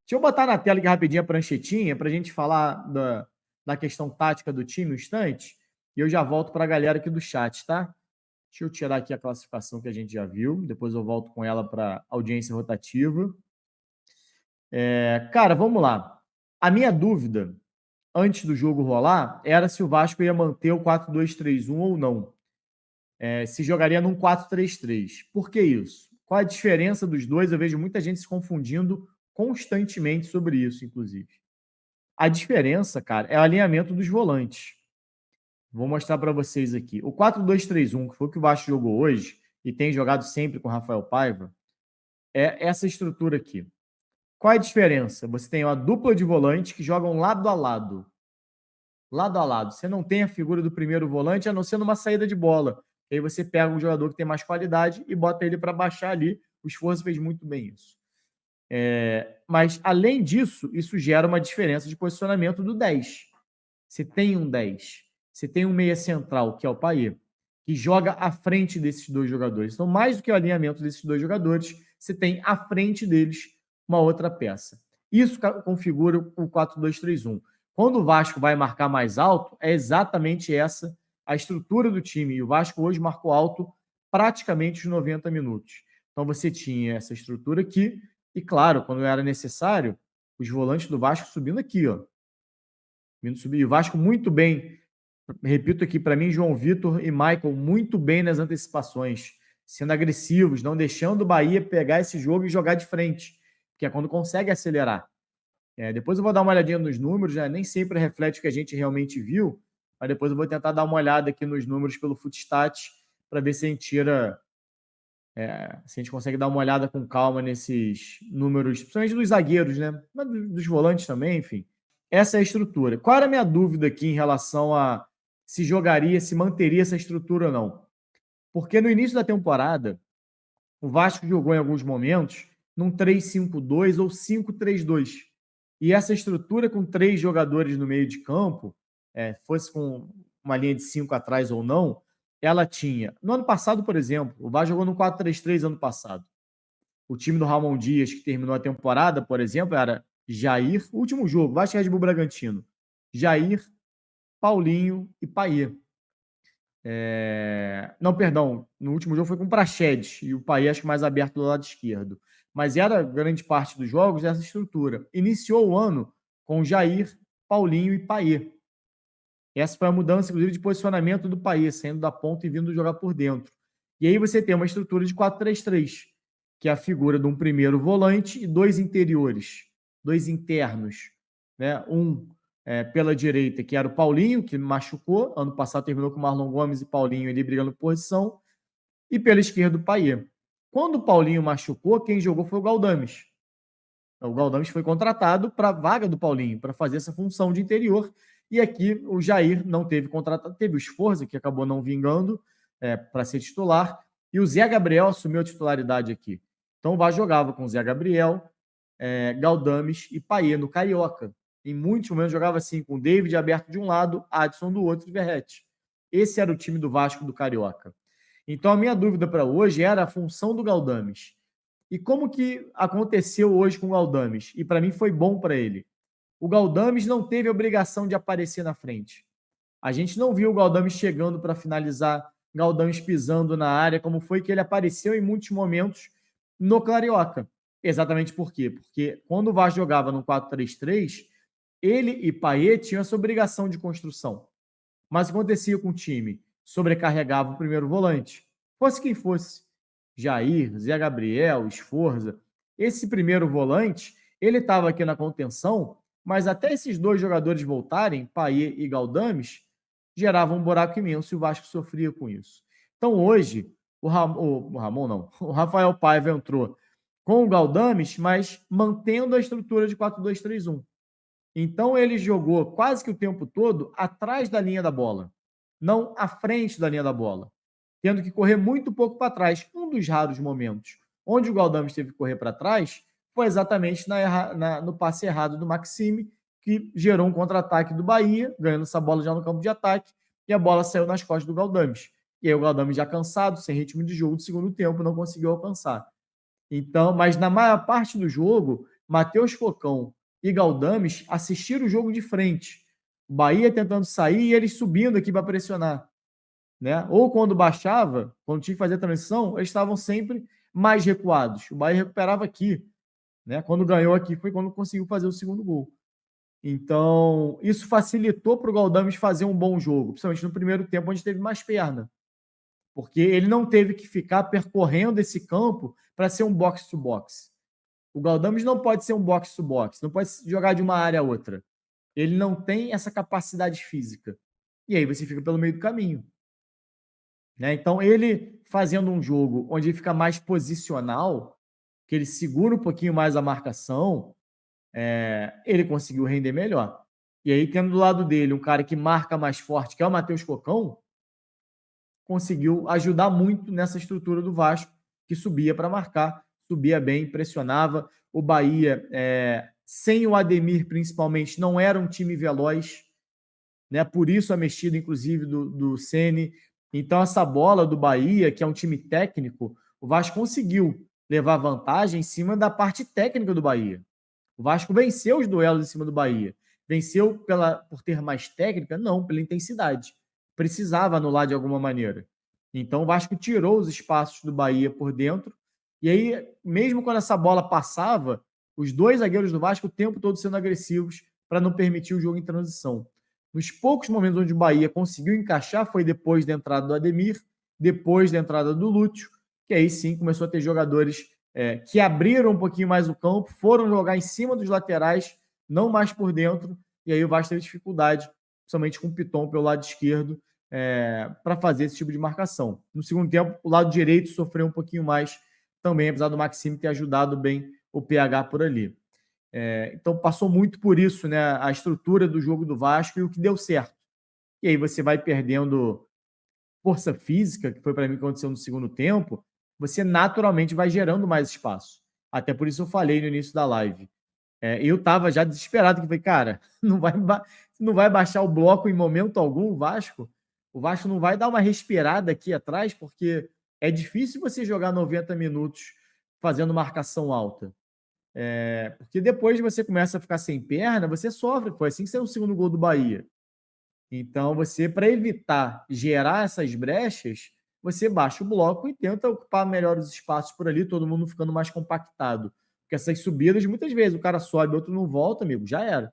Deixa eu botar na tela aqui rapidinho a pranchetinha para a gente falar da questão tática do time um instante. E eu já volto para a galera aqui do chat, tá? Deixa eu tirar aqui a classificação que a gente já viu. Depois eu volto com ela para audiência rotativa. Cara, vamos lá. A minha dúvida, antes do jogo rolar, era se o Vasco ia manter o 4-2-3-1 ou não. Se jogaria num 4-3-3. Por que isso? Qual a diferença dos dois? Eu vejo muita gente se confundindo constantemente sobre isso, inclusive. A diferença, cara, é o alinhamento dos volantes. Vou mostrar para vocês aqui. O 4-2-3-1, que foi o que o Vasco jogou hoje, e tem jogado sempre com o Rafael Paiva, é essa estrutura aqui. Qual é a diferença? Você tem uma dupla de volantes que jogam lado a lado. Lado a lado. Você não tem a figura do primeiro volante, a não ser numa saída de bola. E aí você pega um jogador que tem mais qualidade e bota ele para baixar ali. O Sforza fez muito bem isso. Mas, além disso, isso gera uma diferença de posicionamento do 10. Você tem um 10. Você tem um meia central, que é o Payet, que joga à frente desses dois jogadores. Então, mais do que o alinhamento desses dois jogadores, você tem à frente deles uma outra peça. Isso configura o 4-2-3-1. Quando o Vasco vai marcar mais alto, é exatamente essa a estrutura do time. E o Vasco hoje marcou alto praticamente os 90 minutos. Então, você tinha essa estrutura aqui. E, claro, quando era necessário, os volantes do Vasco subindo aqui, ó. Vindo subir. E o Vasco muito bem. Repito aqui, para mim, João Vitor e Michael muito bem nas antecipações, sendo agressivos, não deixando o Bahia pegar esse jogo e jogar de frente, que é quando consegue acelerar. Depois eu vou dar uma olhadinha nos números, né? Nem sempre reflete o que a gente realmente viu, mas depois eu vou tentar dar uma olhada aqui nos números pelo Footstat para ver se a gente tira, se a gente consegue dar uma olhada com calma nesses números, principalmente dos zagueiros, né? Mas dos volantes também, enfim. Essa é a estrutura. Qual era a minha dúvida aqui em relação a se jogaria, se manteria essa estrutura ou não? Porque no início da temporada, o Vasco jogou em alguns momentos num 3-5-2 ou 5-3-2. E essa estrutura com 3 jogadores no meio de campo, fosse com uma linha de 5 atrás ou não, ela tinha. No ano passado, por exemplo, o Vasco jogou no 4-3-3 ano passado. O time do Ramon Dias, que terminou a temporada, por exemplo, era Jair, último jogo, Vasco e Red Bull Bragantino. Jair, Paulinho e Payet. Não, perdão, no último jogo foi com o Praxedes e o Payet acho que mais aberto do lado esquerdo. Mas era grande parte dos jogos dessa estrutura. Iniciou o ano com Jair, Paulinho e Payet. Essa foi a mudança, inclusive, de posicionamento do Payet, saindo da ponta e vindo jogar por dentro. E aí você tem uma estrutura de 4-3-3, que é a figura de um primeiro volante e 2 interiores, 2 internos. Né? Pela direita, que era o Paulinho, que machucou. Ano passado terminou com o Marlon Gomes e Paulinho ali brigando por posição. E pela esquerda, o Payet. Quando o Paulinho machucou, quem jogou foi o Galdames. O Galdames foi contratado para a vaga do Paulinho, para fazer essa função de interior. E aqui o Jair não teve contratado, teve o Sforza, que acabou não vingando para ser titular. E o Zé Gabriel assumiu a titularidade aqui. Então o Vasco jogava com o Zé Gabriel, Galdames e Payet no Carioca. Em muitos momentos jogava assim, com o David aberto de um lado, Adson do outro e Verratti. Esse era o time do Vasco do Carioca. Então a minha dúvida para hoje era a função do Galdames. E como que aconteceu hoje com o Galdames? E para mim foi bom para ele. O Galdames não teve a obrigação de aparecer na frente. A gente não viu o Galdames chegando para finalizar, Galdames pisando na área, como foi que ele apareceu em muitos momentos no Carioca. Exatamente por quê? Porque quando o Vasco jogava no 4-3-3, ele e Payet tinham essa obrigação de construção. Mas o que acontecia com o time? Sobrecarregava o primeiro volante. Fosse quem fosse. Jair, Zé Gabriel, Sforza. Esse primeiro volante, ele estava aqui na contenção, mas até esses 2 jogadores voltarem, Payet e Galdames, gerava um buraco imenso e o Vasco sofria com isso. Então hoje, o Ramon não, o Rafael Paiva entrou com o Galdames, mas mantendo a estrutura de 4-2-3-1. Então ele jogou quase que o tempo todo atrás da linha da bola, não à frente da linha da bola, tendo que correr muito pouco para trás. Um dos raros momentos onde o Galdames teve que correr para trás foi exatamente no passe errado do Maxime, que gerou um contra-ataque do Bahia, ganhando essa bola já no campo de ataque, e a bola saiu nas costas do Galdames. E aí o Galdames já cansado, sem ritmo de jogo do segundo tempo, não conseguiu alcançar. Então, mas na maior parte do jogo, Matheus Cocão e Galdames assistiram o jogo de frente. O Bahia tentando sair e eles subindo aqui para pressionar. Né? Ou quando baixava, quando tinha que fazer a transição, eles estavam sempre mais recuados. O Bahia recuperava aqui. Né? Quando ganhou aqui foi quando conseguiu fazer o segundo gol. Então, isso facilitou para o Galdames fazer um bom jogo, principalmente no primeiro tempo, onde teve mais perna. Porque ele não teve que ficar percorrendo esse campo para ser um box-to-box. O Galdames não pode ser um box-to-box, não pode jogar de uma área a outra. Ele não tem essa capacidade física. E aí você fica pelo meio do caminho. Né? Então, ele fazendo um jogo onde ele fica mais posicional, que ele segura um pouquinho mais a marcação, ele conseguiu render melhor. E aí, tendo do lado dele um cara que marca mais forte, que é o Matheus Cocão, conseguiu ajudar muito nessa estrutura do Vasco, que subia para marcar, subia bem, pressionava. O Bahia, sem o Ademir principalmente, não era um time veloz, né? Por isso a mexida, inclusive, do Ceni. Então, essa bola do Bahia, que é um time técnico, o Vasco conseguiu levar vantagem em cima da parte técnica do Bahia. O Vasco venceu os duelos em cima do Bahia. Venceu por ter mais técnica? Não, pela intensidade. Precisava anular de alguma maneira. Então o Vasco tirou os espaços do Bahia por dentro. E aí, mesmo quando essa bola passava, os dois zagueiros do Vasco o tempo todo sendo agressivos para não permitir o jogo em transição. Nos poucos momentos onde o Bahia conseguiu encaixar foi depois da entrada do Ademir, depois da entrada do Lúcio, que aí sim começou a ter jogadores que abriram um pouquinho mais o campo, foram jogar em cima dos laterais, não mais por dentro, e aí o Vasco teve dificuldade, principalmente com o Piton pelo lado esquerdo, para fazer esse tipo de marcação. No segundo tempo, o lado direito sofreu um pouquinho mais também, apesar do Maxime ter ajudado bem o PH por ali. Então passou muito por isso, né, a estrutura do jogo do Vasco e o que deu certo. E aí você vai perdendo força física, que foi para mim que aconteceu no segundo tempo, você naturalmente vai gerando mais espaço. Até por isso eu falei no início da live. Eu estava já desesperado, que falei, cara, não vai baixar o bloco em momento algum, o Vasco. O Vasco não vai dar uma respirada aqui atrás, porque é difícil você jogar 90 minutos fazendo marcação alta. Porque depois você começa a ficar sem perna, você sofre. Foi assim que saiu o segundo gol do Bahia. Então, você, para evitar gerar essas brechas, você baixa o bloco e tenta ocupar melhor os espaços por ali, todo mundo ficando mais compactado. Porque essas subidas, muitas vezes, o cara sobe, outro não volta, amigo, já era.